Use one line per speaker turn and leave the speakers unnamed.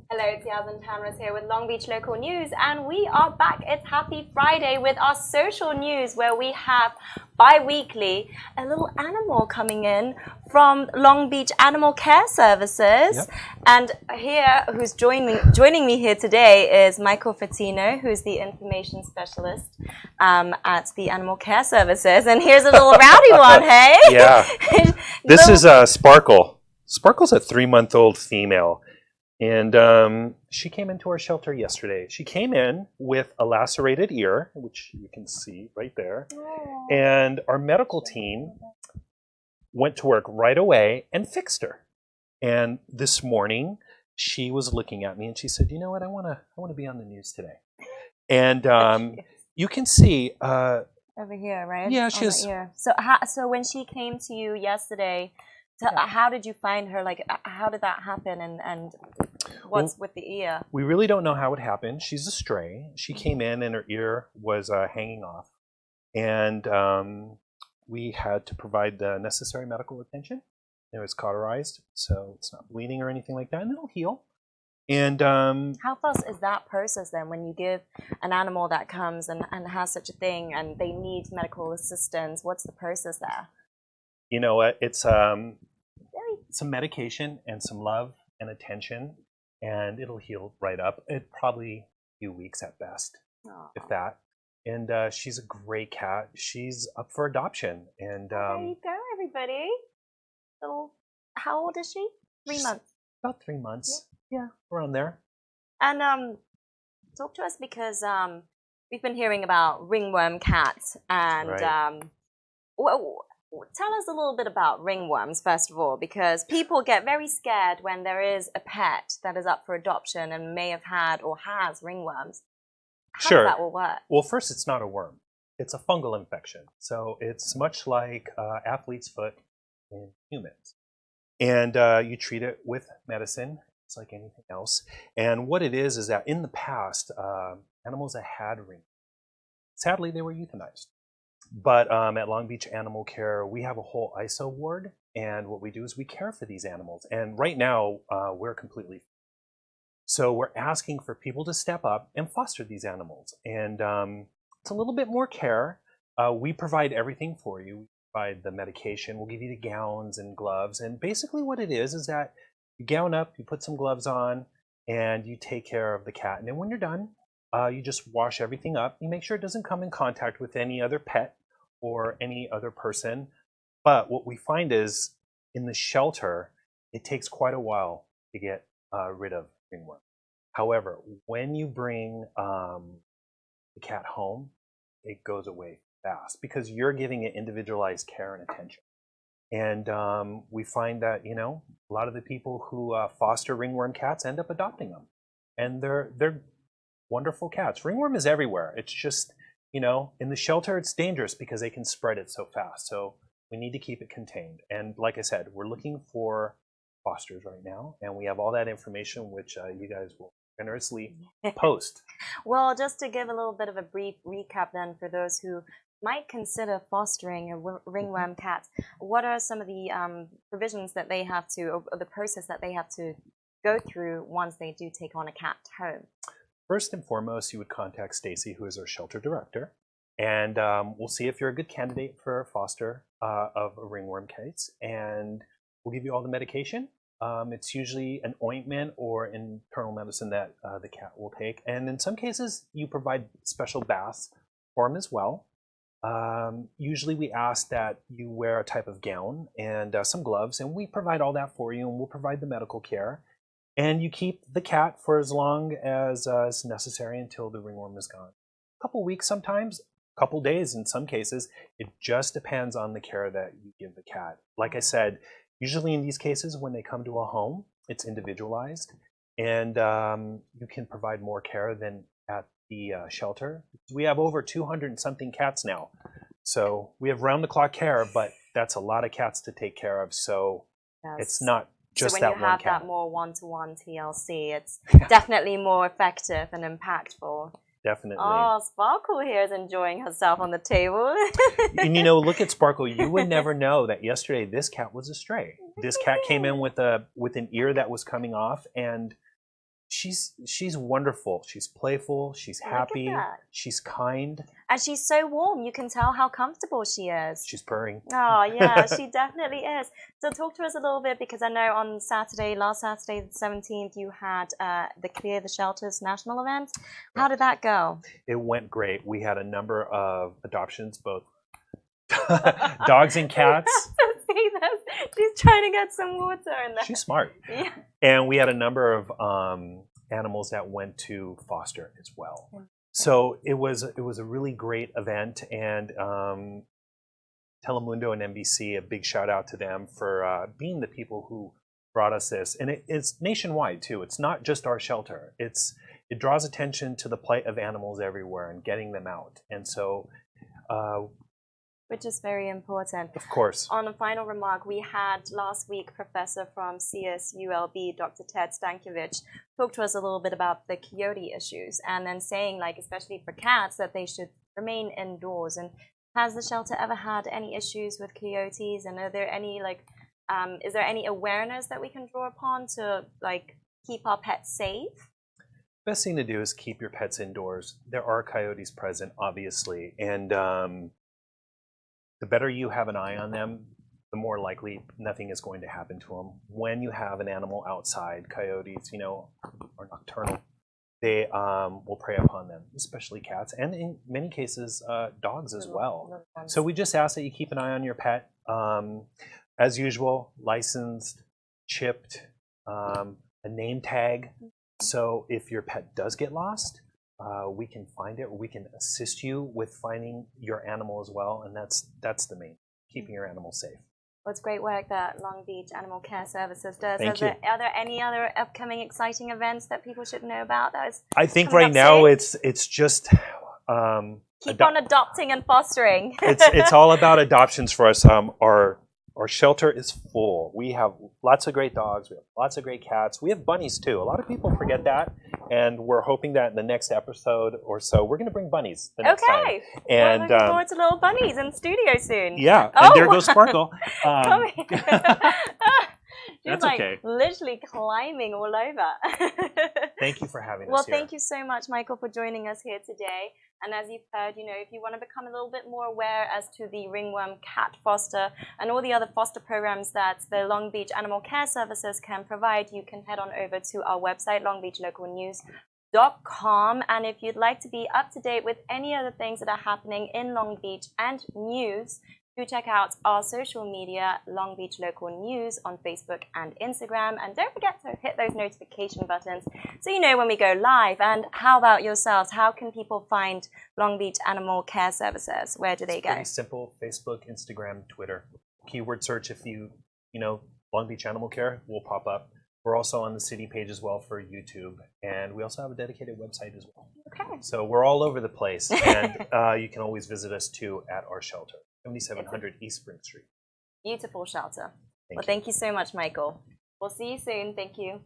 Hello, it's Yasmin Tamras here with Long Beach Local News, and we are back. It's Happy Friday with our social news, where we have bi-weekly a little animal coming in from Long Beach Animal Care Services.
Yep.
And here, who's joining me here today is Michael Fatino, who's the information specialist at the Animal Care Services. And here's a little rowdy one, hey?
Yeah. This is Sparkle. Sparkle's a 3-month-old female. And she came into our shelter yesterday. She came in with a lacerated ear, which you can see right there.
Aww.
And our medical team went to work right away and fixed her. And this morning, she was looking at me and she said, "You know what? I want to be on the news today." And you can see
over here, right?
Yeah,
she's. So when she came to you yesterday, how did you find her? Like, how did that happen? And what's with the ear?
We really don't know how it happened. She's a stray. She came in and her ear was hanging off. And we had to provide the necessary medical attention. It was cauterized, so it's not bleeding or anything like that, and it'll heal. And
how fast is that process then when you give an animal that comes and has such a thing and they need medical assistance? What's the process there?
You know what? It's some medication and some love and attention, and it'll heal right up. It probably a few weeks at best, if that. And she's a great cat. She's up for adoption. And
there you go, everybody. So, how old is she? 3 months.
About 3 months. Yeah, around there.
And talk to us, because we've been hearing about ringworm cats, and
Right.
Tell us a little bit about ringworms, first of all, because people get very scared when there is a pet that is up for adoption and may have had or has ringworms. How
Sure.
does that will work?
Well, first, it's not a worm. It's a fungal infection. So it's much like athlete's foot in humans. And you treat it with medicine. It's like anything else. And what it is that in the past, animals that had ringworms, sadly, they were euthanized. But at Long Beach Animal Care, we have a whole ISO ward, and what we do is we care for these animals. And right now, we're completely. So we're asking for people to step up and foster these animals. And it's a little bit more care. We provide everything for you. We provide the medication. We'll give you the gowns and gloves. And basically what it is that you gown up, you put some gloves on, and you take care of the cat. And then when you're done, you just wash everything up. You make sure it doesn't come in contact with any other pet or any other person. But what we find is in the shelter, it takes quite a while to get rid of ringworm. However, when you bring the cat home, it goes away fast because you're giving it individualized care and attention. And we find that, you know, a lot of the people who foster ringworm cats end up adopting them. And they're wonderful cats. Ringworm is everywhere. It's just, you know, in the shelter, it's dangerous because they can spread it so fast. So we need to keep it contained. And like I said, we're looking for fosters right now, and we have all that information, which you guys will generously post.
Well, just to give a little bit of a brief recap then for those who might consider fostering a ringworm cat, what are some of the provisions that they have to, or the process that they have to go through once they do take on a cat home?
First and foremost, you would contact Stacy, who is our shelter director, and we'll see if you're a good candidate for a foster of a ringworm case, and we'll give you all the medication. It's usually an ointment or internal medicine that the cat will take, and in some cases, you provide special baths for them as well. Usually we ask that you wear a type of gown and some gloves, and we provide all that for you, and we'll provide the medical care. And you keep the cat for as long as is necessary until the ringworm is gone. A couple weeks sometimes, a couple days in some cases. It just depends on the care that you give the cat. Like I said, usually in these cases when they come to a home, it's individualized. And you can provide more care than at the shelter. We have over 200 and something cats now. So we have round-the-clock care, but that's a lot of cats to take care of. So it's not just
so when
that
you have
one cat.
that more one-to-one TLC, it's definitely more effective and impactful.
Definitely.
Oh, Sparkle here is enjoying herself on the table.
And you know, look at Sparkle. You would never know that yesterday this cat was a stray. This cat came in with an ear that was coming off, and She's wonderful. She's playful. She's
Look at
happy.
that.
She's kind.
And she's so warm. You can tell how comfortable she is.
She's purring.
Oh, yeah, she definitely is. So talk to us a little bit, because I know on Saturday, last Saturday, the 17th, you had the Clear the Shelters national event. How did that go?
It went great. We had a number of adoptions, both dogs and cats.
See this? She's trying to get some water in there.
She's smart.
Yeah.
And we had a number of animals that went to foster as well. So it was a really great event, and Telemundo and NBC, a big shout out to them for being the people who brought us this. And it's nationwide too. It's not just our shelter. It draws attention to the plight of animals everywhere and getting them out. And so,
which is very important.
of course.
On a final remark, we had last week Professor from CSULB, Dr. Ted Stankiewicz, talk to us a little bit about the coyote issues, and then saying, like, especially for cats, that they should remain indoors. And has the shelter ever had any issues with coyotes? And are there any, like, is there any awareness that we can draw upon to, like, keep our pets safe?
Best thing to do is keep your pets indoors. There are coyotes present, obviously, and the better you have an eye on them, the more likely nothing is going to happen to them. When you have an animal outside, coyotes, are nocturnal. They will prey upon them, especially cats, and in many cases, dogs as well. So we just ask that you keep an eye on your pet. As usual, licensed, chipped, a name tag. So if your pet does get lost, we can find it. We can assist you with finding your animal as well, and that's the main, keeping your animal safe.
Well, it's great work that Long Beach Animal Care Services does.
Thank you.
Are there any other upcoming exciting events that people should know about?
I think
coming
right
up
now
soon?
it's just
Keep on adopting and fostering.
it's all about adoptions for us. Our shelter is full. We have lots of great dogs. We have lots of great cats. We have bunnies too. A lot of people forget that, and we're hoping that in the next episode or so, we're going to bring bunnies the next time.
Okay.
And
Well, looking forward to little bunnies in studio soon.
yeah,
Oh,
and there goes Sparkle.
Come here. She's
That's
like
okay.
literally climbing all over.
Thank you for having
Well,
us here.
thank you so much, Michael, for joining us here today. And as you've heard, if you want to become a little bit more aware as to the ringworm cat foster and all the other foster programs that the Long Beach Animal Care Services can provide, you can head on over to our website, longbeachlocalnews.com. And if you'd like to be up to date with any other things that are happening in Long Beach and news, do check out our social media, Long Beach Local News, on Facebook and Instagram. And don't forget to hit those notification buttons so you know when we go live. And how about yourselves? How can people find Long Beach Animal Care Services? Where do they go?
Pretty simple: Facebook, Instagram, Twitter. Keyword search if you Long Beach Animal Care will pop up. We're also on the city page as well for YouTube, and we also have a dedicated website as well.
Okay.
So we're all over the place, and you can always visit us too at our shelter, 7700 East Spring Street.
Beautiful shelter.
Thank you.
Thank you so much, Michael. We'll see you soon. Thank you.